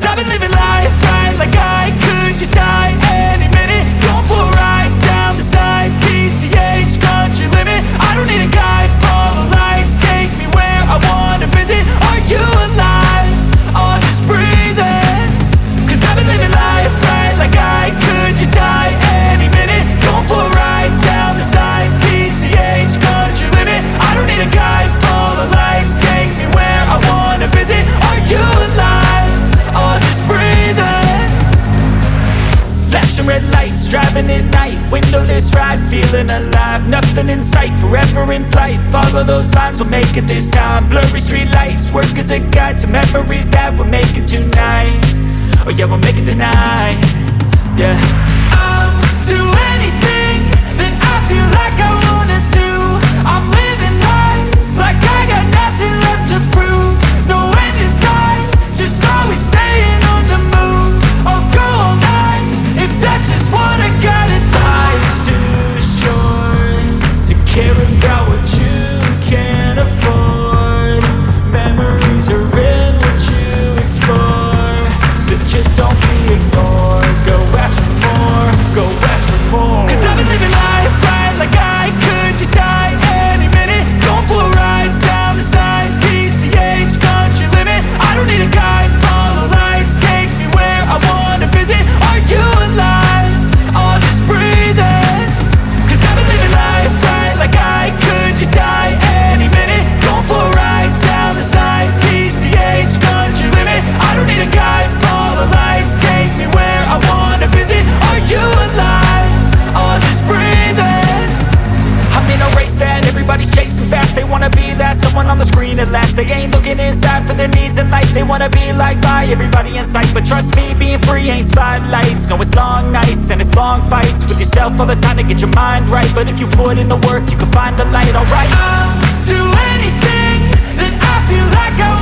I've been living life right like I could just die any minute. Going for a ride down the side, PCH this ride, feeling alive. Nothing in sight, forever in flight. Follow those lines, we'll make it this time. Blurry street lights, work as a guide to memories that we're making tonight. Oh yeah, we'll make it tonight. Yeah, I'll do anything that I feel like I wanna do. I'm living life like I got nothing left to prove. No end in sight, just always staying on the move. I'll go all night if that's just what I gotta do. Life's too short to care about what you can't afford. Memories are in what you explore, so just don't be ignored. Go ask for more, go ask for more. 'Cause I've been living life right like I could just die any minute. Going for a ride down the side, PCH, country limit. I don't need a guide, follow lights, take me where I wanna visit. Are you alive? I'll just breathe in. 'Cause I've been living life right like I could just die any minute. Going for a ride down the side, PCH, country limit. I don't need a guide, follow lights, take me where I wanna visit. Are you alive? I'll just breathe in. I'm in a race that everybody's chasing fast. They wanna be that someone on the screen at last. They ain't looking inside for their needs in life. They wanna be liked by everybody in sight. But trust me, being free ain't spotlights. No, it's long nights and it's long fights with yourself all the time to get your mind right. But if you put in the work, you can find the light, alright. I'll do anything that I feel like I